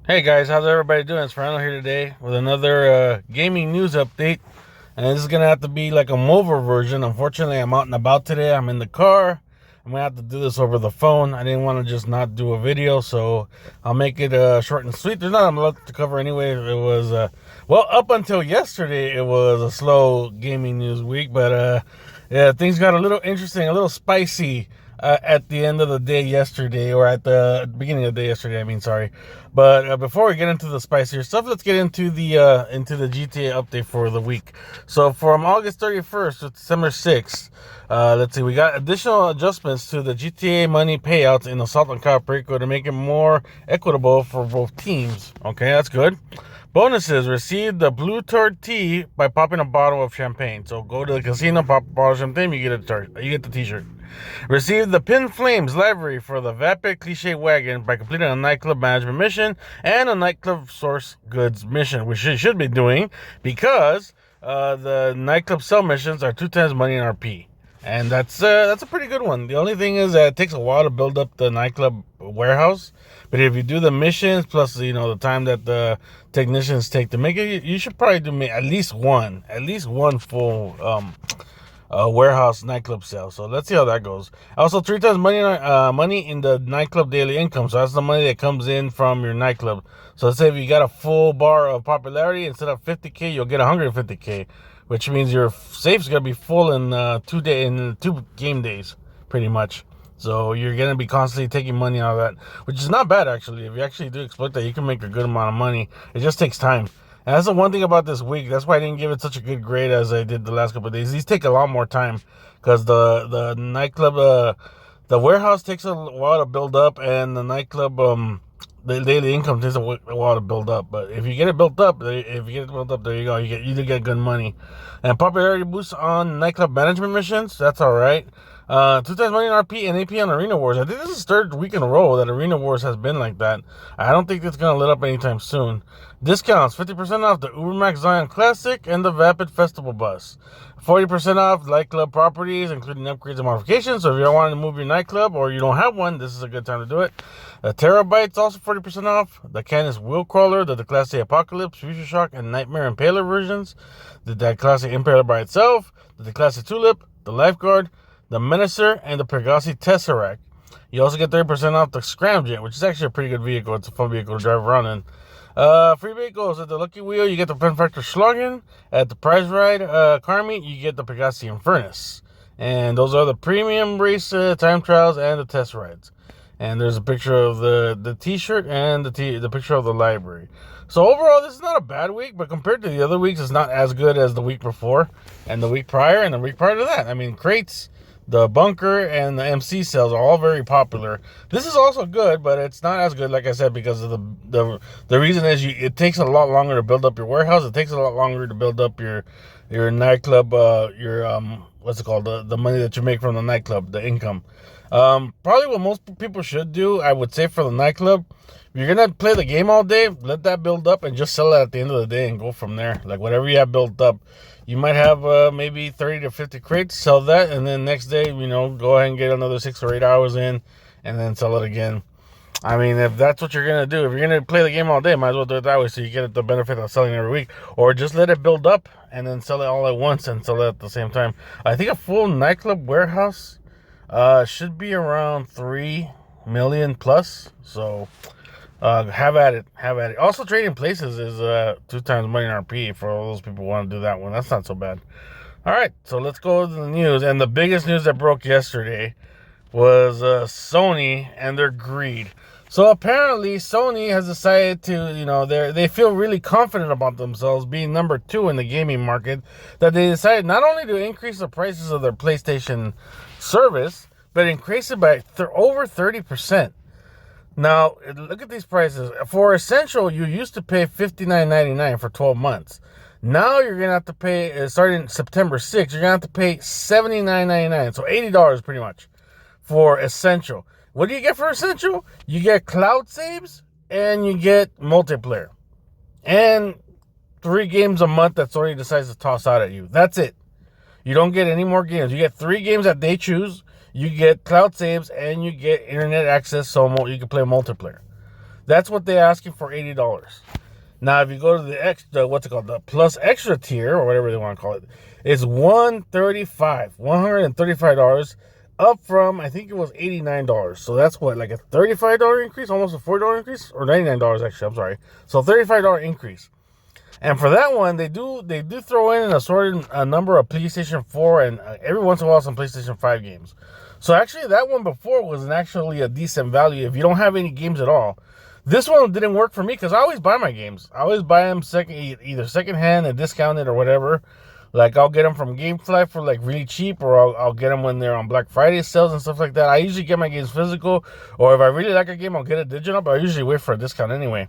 Hey guys, how's everybody doing? It's Fernando here today with another gaming news update. And this is going to have to be like a mobile version. Unfortunately, I'm out and about today. I'm in the car. I'm going to have to do this over the phone. I didn't want to just not do a video, so I'll make it short and sweet. There's not a lot to cover anyway. It was, well, up until yesterday, it was a slow gaming news week. But yeah, things got a little interesting, a little spicy at the end of the day yesterday, or at the beginning of the day yesterday. I mean, sorry. But before we get into the spicier stuff, let's get into the GTA update for the week. So from August 31st to December 6th, let's see, we got additional adjustments to the GTA money payouts in Assault on Caprico to make it more equitable for both teams. Okay, that's good. Bonuses: receive the Blue Tart Tea by popping a bottle of champagne. So go to the casino, pop a bottle of champagne, you get the T-shirt. Receive the Pin Flames livery for the Vapid Cliche Wagon by completing a nightclub management mission and a nightclub source goods mission, which you should be doing because the nightclub sell missions are 2 times money in RP. And that's a pretty good one. The only thing is that it takes a while to build up the nightclub warehouse. But if you do the missions plus the time that the technicians take to make it, you should probably do at least one full warehouse nightclub sale. So let's see how that goes. Also, 3 times money in the nightclub daily income. So that's the money that comes in from your nightclub. So let's say if you got a full bar of popularity, instead of 50K, you'll get 150K, which means your safe's gonna be full in 2 game days, pretty much. So you're gonna be constantly taking money out of that, which is not bad actually. If you actually do exploit that, you can make a good amount of money. It just takes time. And that's the one thing about this week. That's why I didn't give it such a good grade as I did the last couple of days. These take a lot more time because the nightclub, the warehouse takes a while to build up, and the nightclub, the daily income takes a while to build up. But if you get it built up, there you go. You do get good money. And popularity boost on nightclub management missions. That's all right. 2 times money in RP and AP on Arena Wars. I think this is the third week in a row that Arena Wars has been like that. I don't think it's going to let up anytime soon. Discounts: 50% off the Ubermax Zion Classic and the Vapid Festival Bus. 40% off nightclub properties, including upgrades and modifications. So if you want to move your nightclub or you don't have one, this is a good time to do it. Terabytes also 40% off. The Canis Wheel Crawler, the Classic Apocalypse, Future Shock, and Nightmare Impaler versions. The Classic Impaler by itself. The Classic Tulip, the Lifeguard, the Menacer, and the Pegasi Tesseract. You also get 30% off the Scramjet, which is actually a pretty good vehicle. It's a fun vehicle to drive around in. Free vehicles at the Lucky Wheel, you get the Pen Factor Schloggen. At the Prize Ride Car Meet, you get the Pegasi Infernus. And those are the premium race time trials and the test rides. And there's a picture of the T-shirt and the picture of the library. So overall, this is not a bad week, but compared to the other weeks, it's not as good as the week before, and the week prior, and the week prior to that. I mean, crates, the bunker, and the MC sales are all very popular. This is also good, but it's not as good, like I said, because of the reason is it takes a lot longer to build up your warehouse. It takes a lot longer to build up your nightclub, what's it called, the money that you make from the nightclub, the income. Probably what most people should do, I would say, for the nightclub. If you're gonna play the game all day, let that build up and just sell it at the end of the day and go from there. Like whatever you have built up, you might have maybe 30 to 50 crates, sell that, and then next day, go ahead and get another 6 or 8 hours in, and then sell it again. I mean, if that's what you're gonna do, if you're gonna play the game all day, might as well do it that way so you get the benefit of selling every week, or just let it build up and then sell it all at once and sell it at the same time. I think a full nightclub warehouse should be around 3 million plus. So have at it. Also, Trading Places is 2 times money in RP for all those people who want to do that one. That's not so bad. All right, so let's go to the news. And the biggest news that broke yesterday was Sony and their greed. So apparently Sony has decided to, they feel really confident about themselves being number 2 in the gaming market, that they decided not only to increase the prices of their PlayStation service, but increase it by over 30%. Now, look at these prices. For Essential, you used to pay $59.99 for 12 months. Now you're going to have to pay, starting September 6th, you're going to have to pay $79.99, so $80 pretty much for Essential. What do you get for Essential? You get cloud saves and you get multiplayer. And 3 games a month that Sony decides to toss out at you. That's it. You don't get any more games. You get 3 games that they choose. You get cloud saves and you get internet access so you can play multiplayer. That's what they're asking for, $80. Now, if you go to the extra, what's it called, the plus extra tier or whatever they want to call it, it's $135, up from I think it was $89. So that's what, like a $35 increase, almost a $40 increase, or $99 actually. I'm sorry. So $35 increase. And for that one, they do throw in a number of PlayStation 4 and every once in a while some PlayStation 5 games. So actually, that one before was actually a decent value if you don't have any games at all. This one didn't work for me because I always buy my games. I always buy them either secondhand and discounted or whatever. Like, I'll get them from GameFly for like really cheap, or I'll get them when they're on Black Friday sales and stuff like that. I usually get my games physical, or if I really like a game, I'll get it digital, but I usually wait for a discount anyway.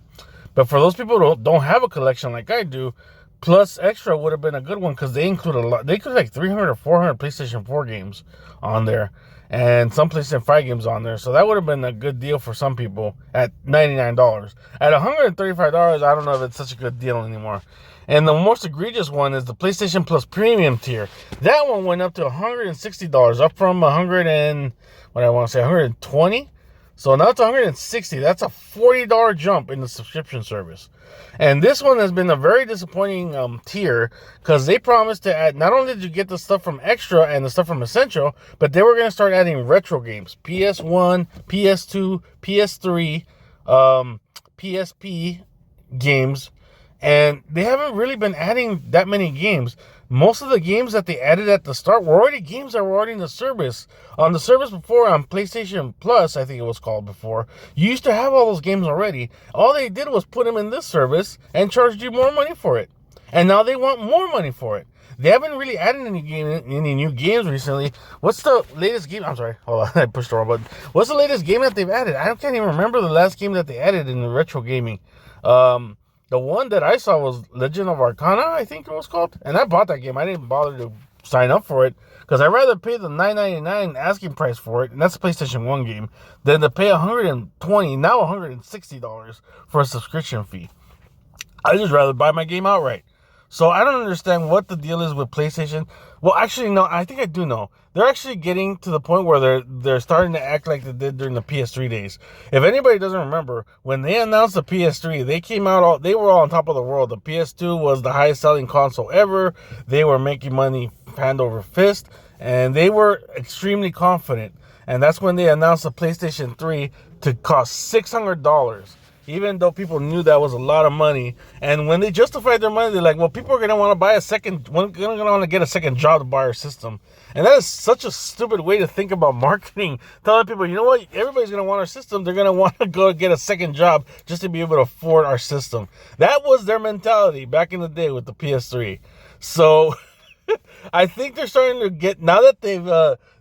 But for those people who don't have a collection like I do, Plus Extra would have been a good one because they include a lot. They include like 300 or 400 PlayStation 4 games on there and some PlayStation 5 games on there. So that would have been a good deal for some people at $99. At $135, I don't know if it's such a good deal anymore. And the most egregious one is the PlayStation Plus Premium tier. That one went up to $160, up from 120. So now it's $160. That's a $40 jump in the subscription service. And this one has been a very disappointing tier because they promised to add, not only did you get the stuff from Extra and the stuff from Essential, but they were going to start adding retro games. PS1, PS2, PS3, PSP games. And they haven't really been adding that many games. Most of the games that they added at the start were already games that were already in the service. On the service before, on PlayStation Plus, I think it was called before, you used to have all those games already. All they did was put them in this service and charged you more money for it. And now they want more money for it. They haven't really added any new games recently. What's the latest game? I'm sorry. Hold on. I pushed the wrong button. What's the latest game that they've added? I can't even remember the last game that they added in the retro gaming. The one that I saw was Legend of Arcana, I think it was called. And I bought that game. I didn't bother to sign up for it because I'd rather pay the $9.99 asking price for it, and that's a PlayStation 1 game, than to pay $120, now $160 for a subscription fee. I'd just rather buy my game outright. So I don't understand what the deal is with PlayStation. Well, actually, no, I think I do know. They're actually getting to the point where they're starting to act like they did during the PS3 days. If anybody doesn't remember, when they announced the PS3, they came out, they were all on top of the world. The PS2 was the highest selling console ever. They were making money hand over fist, and they were extremely confident. And that's when they announced the PlayStation 3 to cost $600. Even though people knew that was a lot of money. And when they justified their money, they're like, well, people are going to want to buy going to want to get a second job to buy our system. And that is such a stupid way to think about marketing. Telling people, you know what, everybody's going to want our system. They're going to want to go get a second job just to be able to afford our system. That was their mentality back in the day with the PS3. So I think they're starting to get, now that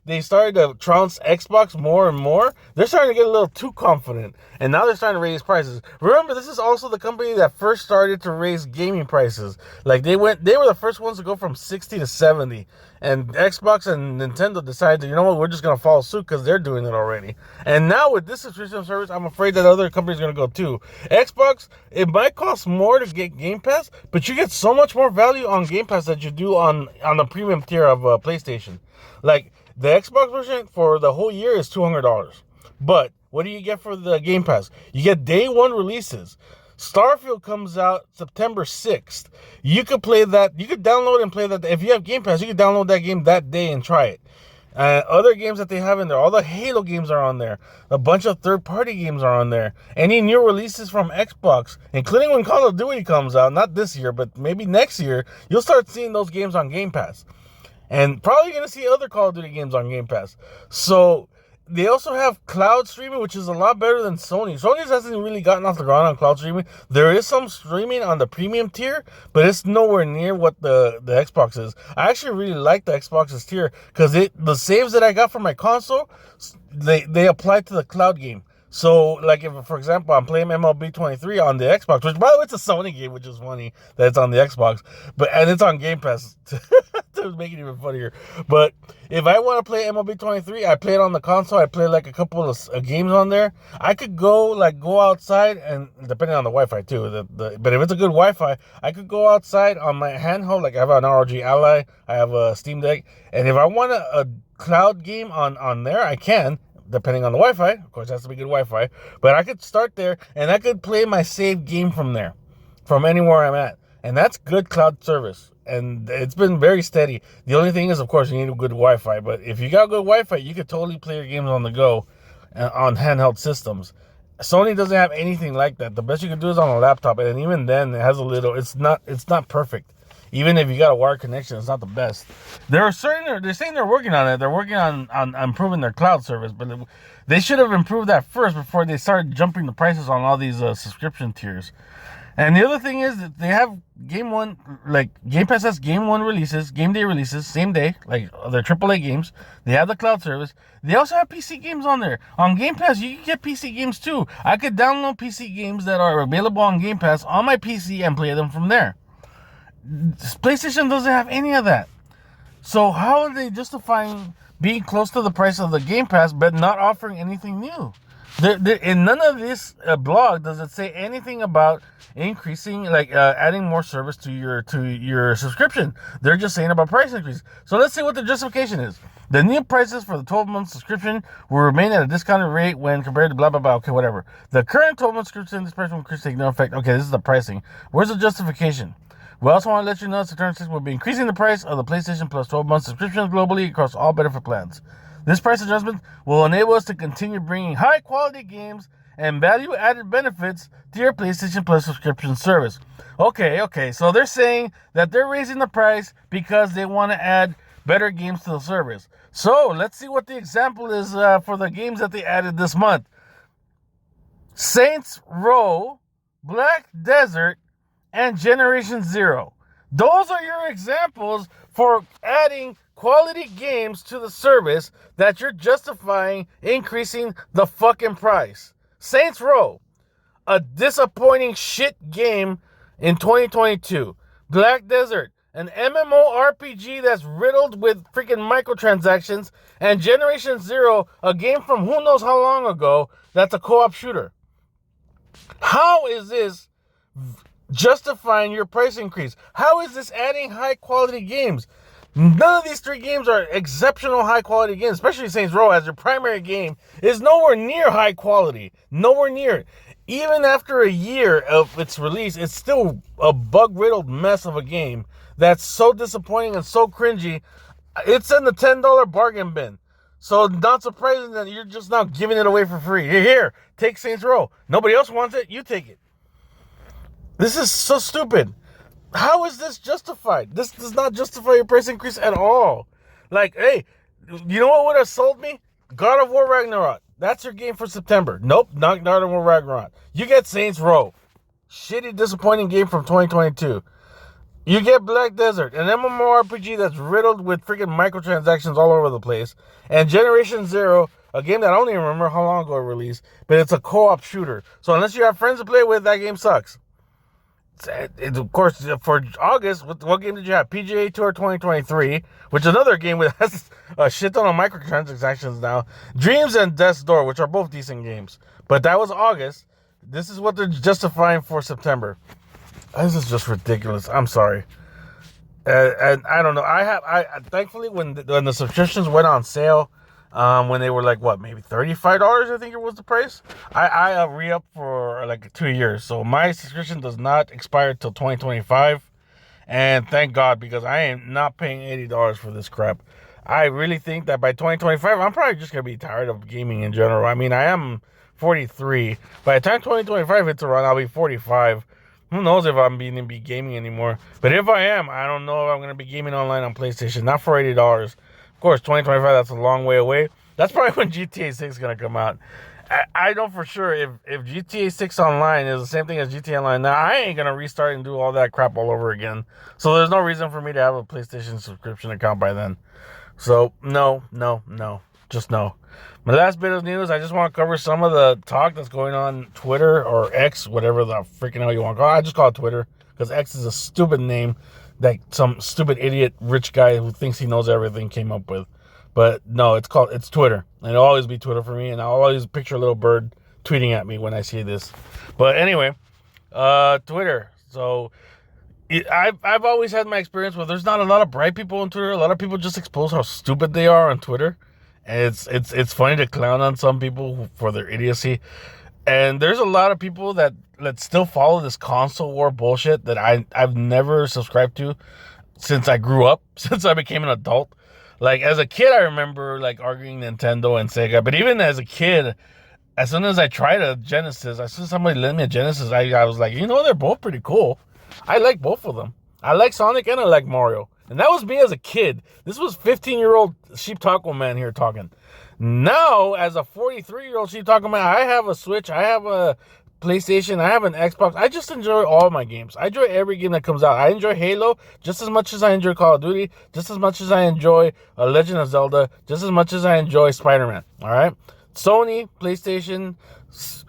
they started to trounce Xbox more and more, they're starting to get a little too confident. And now they're starting to raise prices. Remember, this is also the company that first started to raise gaming prices. Like, they were the first ones to go from 60 to 70. And Xbox and Nintendo decided, you know what, we're just going to follow suit because they're doing it already. And now with this subscription service, I'm afraid that other companies are going to go too. Xbox, it might cost more to get Game Pass, but you get so much more value on Game Pass that you do on the premium tier of PlayStation. Like, the Xbox version for the whole year is $200. But what do you get for the Game Pass? You get day one releases. Starfield comes out September 6th. You could play that. You could download and play that. If you have Game Pass, you could download that game that day and try it. Other games that they have in there, all the Halo games are on there. A bunch of third-party games are on there. Any new releases from Xbox, including when Call of Duty comes out, not this year, but maybe next year, you'll start seeing those games on Game Pass. And probably going to see other Call of Duty games on Game Pass. So they also have cloud streaming, which is a lot better than Sony. Sony hasn't really gotten off the ground on cloud streaming. There is some streaming on the premium tier, but it's nowhere near what the Xbox is. I actually really like the Xbox's tier because the saves that I got from my console, they apply to the cloud game. So, like, if, for example, I'm playing MLB 23 on the Xbox, which, by the way, it's a Sony game, which is funny that it's on the Xbox, and it's on Game Pass to make it even funnier. But if I want to play MLB 23, I play it on the console. I play, like, a couple of games on there. I could go outside, and depending on the Wi-Fi, too. But if it's a good Wi-Fi, I could go outside on my handheld. Like, I have an ROG Ally. I have a Steam Deck. And if I want a cloud game on there, I can. depending on the Wi-Fi. Of course, it has to be good Wi-Fi. But I could start there, and I could play my saved game from there, from anywhere I'm at. And that's good cloud service. And it's been very steady. The only thing is, of course, you need a good Wi-Fi. But if you got good Wi-Fi, you could totally play your games on the go on handheld systems. Sony doesn't have anything like that. The best you can do is on a laptop, and even then, it has a little. It's not perfect. Even if you got a wired connection, it's not the best. They're saying they're working on it. They're working on improving their cloud service, but they should have improved that first before they started jumping the prices on all these subscription tiers. And the other thing is that they have Game Pass has Game Day releases, same day, like their AAA games. They have the cloud service. They also have PC games on there. On Game Pass, you can get PC games too. I could download PC games that are available on Game Pass on my PC and play them from there. PlayStation doesn't have any of that. So how are they justifying being close to the price of the Game Pass but not offering anything new? In none of this blog does it say anything about increasing, adding more service to your subscription. They're just saying about price increase. So let's see what the justification is. The new prices for the 12-month subscription will remain at a discounted rate when compared to blah, blah, blah. Okay, whatever. The current 12-month subscription, this price will take no effect. Okay, this is the pricing. Where's the justification? We also want to let you know that Saturn 6 will be increasing the price of the PlayStation Plus 12-month subscriptions globally across all benefit plans. This price adjustment will enable us to continue bringing high-quality games and value-added benefits to your PlayStation Plus subscription service. Okay, so they're saying that they're raising the price because they want to add better games to the service. So let's see what the example is for the games that they added this month. Saints Row, Black Desert, and Generation Zero. Those are your examples for adding quality games to the service that you're justifying increasing the fucking price. Saints Row, a disappointing shit game in 2022. Black Desert, an MMORPG that's riddled with freaking microtransactions. And Generation Zero, a game from who knows how long ago that's a co-op shooter. How is this justifying your price increase? How is this adding high quality games? None of these three games are exceptional high quality games, especially Saints Row as your primary game is nowhere near high quality. Nowhere near. Even after a year of its release, it's still a bug-riddled mess of a game that's so disappointing and so cringy. It's in the $10 bargain bin. So not surprising that you're just now giving it away for free. Here, take Saints Row. Nobody else wants it, you take it. This is so stupid. How is this justified? This does not justify your price increase at all. Hey, you know what would have sold me? God of War Ragnarok. That's your game for September. Nope, not God of War Ragnarok. You get Saints Row. Shitty, disappointing game from 2022. You get Black Desert, an MMORPG that's riddled with freaking microtransactions all over the place. And Generation Zero, a game that I don't even remember how long ago it released, but it's a co-op shooter. So unless you have friends to play with, that game sucks. Of course, for August, what game did you have? PGA Tour 2023, which is another game with has a shit ton of microtransactions now. Dreams and Death's Door, which are both decent games. But that was August. This is what they're justifying for September. This is just ridiculous. I'm sorry. And I don't know. I thankfully, when the subscriptions went on sale, when they were maybe $35, I think it was the price. I re-up for 2 years. So my subscription does not expire till 2025. And thank God, because I am not paying $80 for this crap. I really think that by 2025, I'm probably just going to be tired of gaming in general. I mean, I am 43. By the time 2025 hits around, I'll be 45. Who knows if I'm going to be gaming anymore. But if I am, I don't know if I'm going to be gaming online on PlayStation. Not for $80. Of course, 2025, that's a long way away. That's probably when GTA 6 is going to come out. I know for sure if GTA 6 Online is the same thing as GTA Online now, I ain't going to restart and do all that crap all over again. So there's no reason for me to have a PlayStation subscription account by then. So, no. Just no. My last bit of news, I just want to cover some of the talk that's going on Twitter or X, whatever the freaking hell you want to call it. I just call it Twitter because X is a stupid name that some stupid idiot rich guy who thinks he knows everything came up with. But no, it's Twitter. And it'll always be Twitter for me. And I'll always picture a little bird tweeting at me when I see this. But anyway, Twitter. So I've always had my experience where there's not a lot of bright people on Twitter. A lot of people just expose how stupid they are on Twitter. And it's funny to clown on some people for their idiocy. And there's a lot of people that still follow this console war bullshit that I've never subscribed to since I grew up, since I became an adult. Like, as a kid, I remember, like, arguing Nintendo and Sega. But even as a kid, as soon as I tried a Genesis, as soon as somebody lent me a Genesis, I was like, they're both pretty cool. I like both of them. I like Sonic and I like Mario. And that was me as a kid. This was 15-year-old SheepTacoMan here talking. Now, as a 43-year-old SheepTacoMan, I have a Switch, I have a PlayStation, I have an Xbox. I just enjoy all my games. I enjoy every game that comes out. I enjoy Halo just as much as I enjoy Call of Duty, just as much as I enjoy Legend of Zelda, just as much as I enjoy Spider-Man. All right? Sony, PlayStation,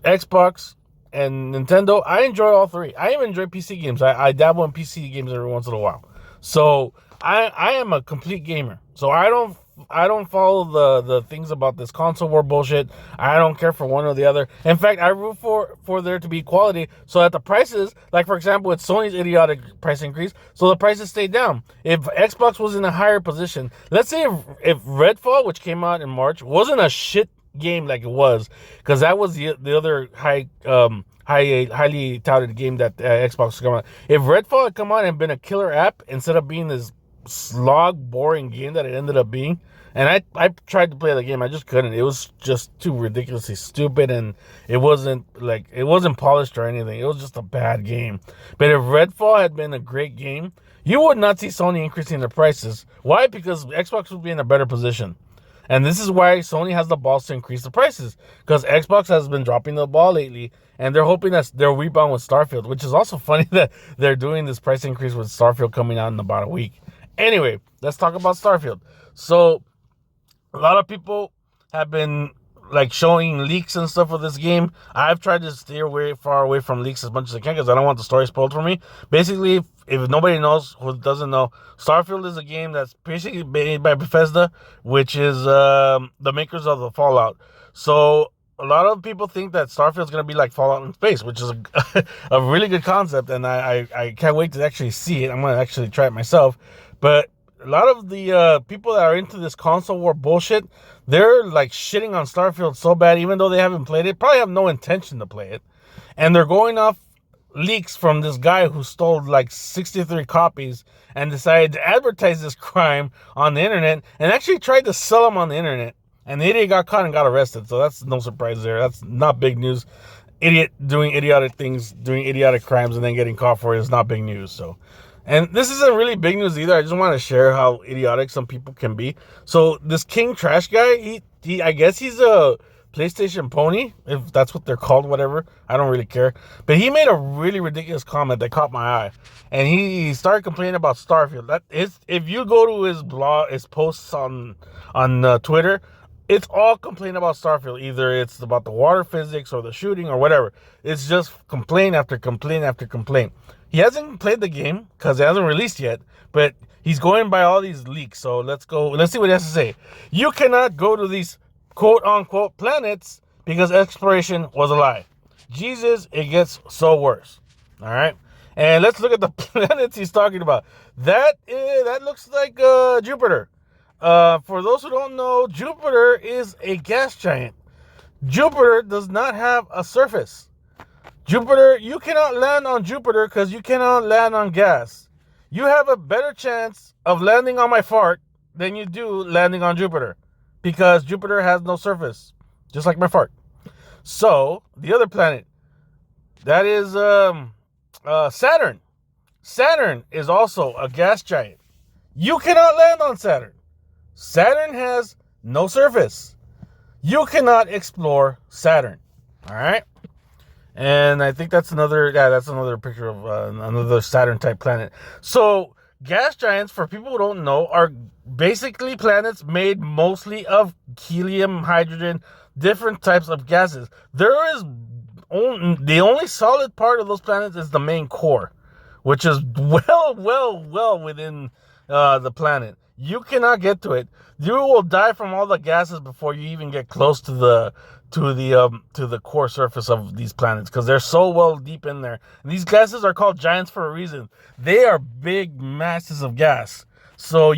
Xbox, and Nintendo, I enjoy all three. I even enjoy PC games. I dabble in PC games every once in a while. So I am a complete gamer. So I don't follow the things about this console war bullshit. I don't care for one or the other. In fact, I root for there to be equality so that the prices, like for example with Sony's idiotic price increase, so the prices stay down. If Xbox was in a higher position, let's say if Redfall, which came out in March, wasn't a shit game like it was, because that was the other highly touted game that Xbox come out. If Redfall had come out and been a killer app instead of being this slog boring game that it ended up being, and I tried to play the game, I just couldn't. It was just too ridiculously stupid, and it wasn't polished or anything. It was just a bad game. But if Redfall had been a great game, you would not see Sony increasing their prices. Why? Because Xbox would be in a better position. And this is why Sony has the balls to increase the prices, because Xbox has been dropping the ball lately, and they're hoping that they'll rebound with Starfield, which is also funny that they're doing this price increase with Starfield coming out in about a week. Anyway, let's talk about Starfield. So, a lot of people have been like showing leaks and stuff of this game. I've tried to steer far away from leaks as much as I can because I don't want the story spoiled for me. Basically, if nobody knows, who doesn't know, Starfield is a game that's basically made by Bethesda, which is the makers of the Fallout. So a lot of people think that Starfield is going to be like Fallout in space, which is a really good concept, and I can't wait to actually see it. I'm going to actually try it myself. But a lot of the people that are into this console war bullshit, they're like shitting on Starfield so bad, even though they haven't played it, probably have no intention to play it. And they're going off leaks from this guy who stole like 63 copies and decided to advertise this crime on the internet and actually tried to sell them on the internet. And the idiot got caught and got arrested. So that's no surprise there. That's not big news. Idiot doing idiotic things, doing idiotic crimes, and then getting caught for it is not big news. So, and this isn't really big news either. I just want to share how idiotic some people can be. So this King Trash guy, he I guess he's a PlayStation pony, if that's what they're called, whatever. I don't really care. But he made a really ridiculous comment that caught my eye. And he started complaining about Starfield. That is, if you go to his blog, his posts on Twitter, it's all complaining about Starfield. Either it's about the water physics or the shooting or whatever. It's just complaint after complaint after complaint. He hasn't played the game because it hasn't released yet, but he's going by all these leaks. So let's see what he has to say. You cannot go to these quote-unquote planets because exploration was a lie. Jesus, it gets so worse. All right? And let's look at the planets he's talking about. That looks like Jupiter. For those who don't know, Jupiter is a gas giant. Jupiter does not have a surface. Jupiter, you cannot land on Jupiter because you cannot land on gas. You have a better chance of landing on my fart than you do landing on Jupiter, because Jupiter has no surface, just like my fart. So, the other planet, that is Saturn. Saturn is also a gas giant. You cannot land on Saturn. Saturn has no surface. You cannot explore Saturn. All right? And I think that's another picture of another Saturn-type planet. So, gas giants, for people who don't know, are basically planets made mostly of helium, hydrogen, different types of gases. There is the only solid part of those planets is the main core, which is well within the planet. You cannot get to it. You will die from all the gases before you even get close to the core surface of these planets, because they're so well deep in there. And these gases are called giants for a reason. They are big masses of gas. So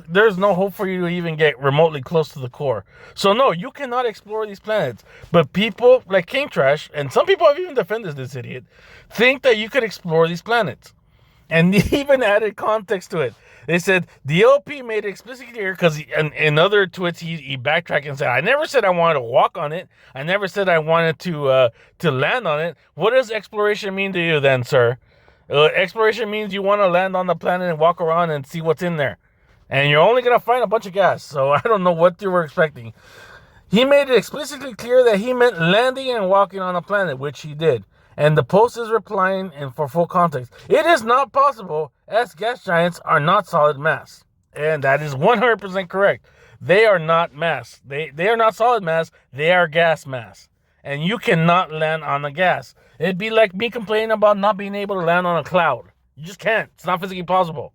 there's no hope for you to even get remotely close to the core. So no, you cannot explore these planets. But people like King Trash, and some people have even defended this idiot, think that you could explore these planets. And they even added context to it. They said the LP made it explicitly clear, because in other tweets he backtracked and said, "I never said I wanted to walk on it. I never said I wanted to land on it." What does exploration mean to you then, sir? Exploration means you want to land on the planet and walk around and see what's in there, and you're only gonna find a bunch of gas. So I don't know what you were expecting. He made it explicitly clear that he meant landing and walking on the planet, which he did. And the post is replying, and for full context, it is not possible, as gas giants are not solid mass. And that is 100% correct. They are not mass. They are not solid mass. They are gas mass. And you cannot land on the gas. It'd be like me complaining about not being able to land on a cloud. You just can't. It's not physically possible.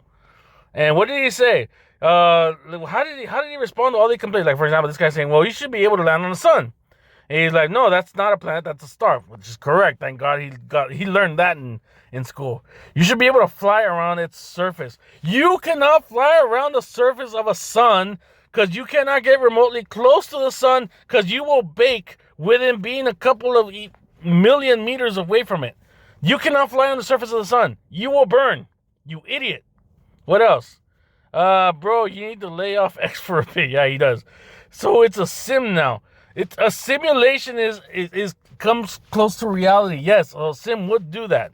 And what did he say? How did he respond to all the complaints? Like, for example, this guy saying, well, you should be able to land on the sun. And he's like, no, that's not a planet, that's a star, which is correct. Thank God he learned that in school. You should be able to fly around its surface. You cannot fly around the surface of a sun, because you cannot get remotely close to the sun, because you will bake within being a couple of million meters away from it. You cannot fly on the surface of the sun. You will burn. You idiot. What else? Bro, you need to lay off X for a bit. Yeah, he does. So it's a sim now. It's a simulation is comes close to reality. Yes, a sim would do that.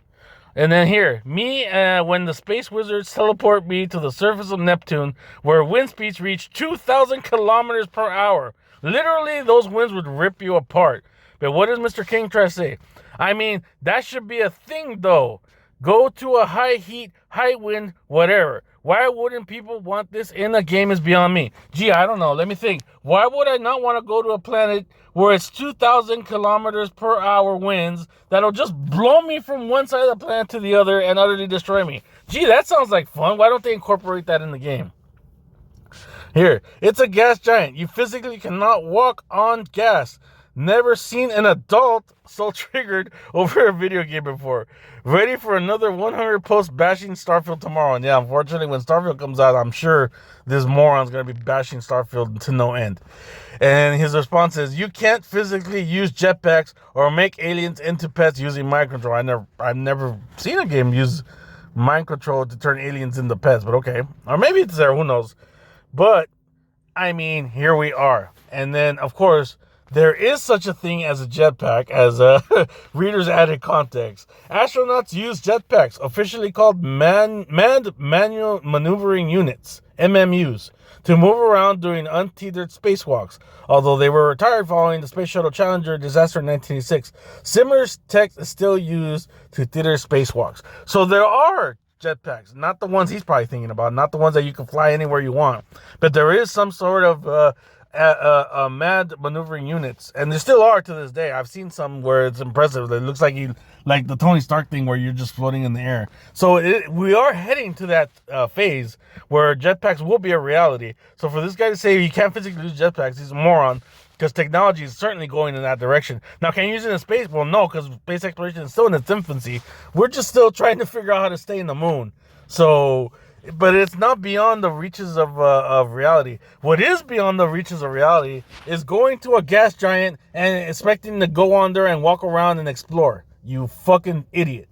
And then here, when the space wizards teleport me to the surface of Neptune, where wind speeds reach 2,000 kilometers per hour. Literally, those winds would rip you apart. But what does Mr. King Trash say? I mean, that should be a thing, though. Go to a high heat, high wind, whatever. Why wouldn't people want this in a game is beyond me. Gee, I don't know. Let me think. Why would I not want to go to a planet where it's 2,000 kilometers per hour winds that'll just blow me from one side of the planet to the other and utterly destroy me? Gee, that sounds like fun. Why don't they incorporate that in the game? Here, it's a gas giant. You physically cannot walk on gas. Never seen an adult so triggered over a video game before. Ready for another 100 posts bashing Starfield tomorrow. And yeah, unfortunately, when Starfield comes out, I'm sure this moron's going to be bashing Starfield to no end. And his response is, you can't physically use jetpacks or make aliens into pets using mind control. I've never seen a game use mind control to turn aliens into pets, but okay. Or maybe it's there, who knows. But, I mean, here we are. And then, of course, there is such a thing as a jetpack, as readers added context. Astronauts use jetpacks, officially called manned manual maneuvering units, MMUs, to move around during untethered spacewalks. Although they were retired following the Space Shuttle Challenger disaster in 1986, similar tech is still used to theater spacewalks. So there are jetpacks, not the ones he's probably thinking about, not the ones that you can fly anywhere you want, but there is some sort of mad maneuvering units, and there still are to this day. I've seen some where it's impressive. It looks like the Tony Stark thing where you're just floating in the air. So we are heading to that phase where jetpacks will be a reality. So for this guy to say he can't physically use jetpacks, he's a moron, because technology is certainly going in that direction. Now, can you use it in space? Well, no, because space exploration is still in its infancy. We're just still trying to figure out how to stay in the moon. So, but it's not beyond the reaches of reality. What is beyond the reaches of reality is going to a gas giant and expecting to go on there and walk around and explore. You fucking idiot.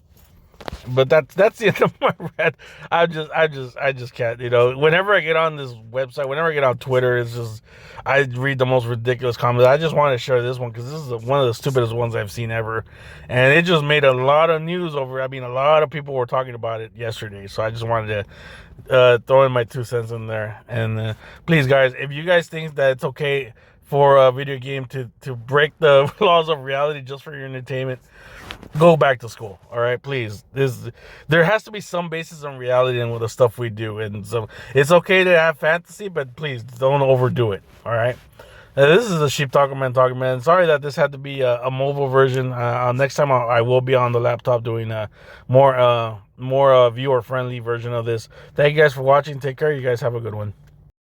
But that's the end of my rant. I just can't, whenever I get on this website, whenever I get on Twitter, it's just, I read the most ridiculous comments. I just want to share this one because this is one of the stupidest ones I've seen ever. And it just made a lot of news over. I mean, a lot of people were talking about it yesterday. So I just wanted to throw in my 2 cents in there. And please, guys, if you guys think that it's okay for a video game to break the laws of reality just for your entertainment, go back to school. All right, please. There has to be some basis in reality in the stuff we do, and so it's okay to have fantasy, but please don't overdo it. All right. This is a SheepTacoMan talking, man. Sorry that this had to be a mobile version. Next time I will be on the laptop doing a more viewer friendly version of this. Thank you guys for watching. Take care. You guys have a good one.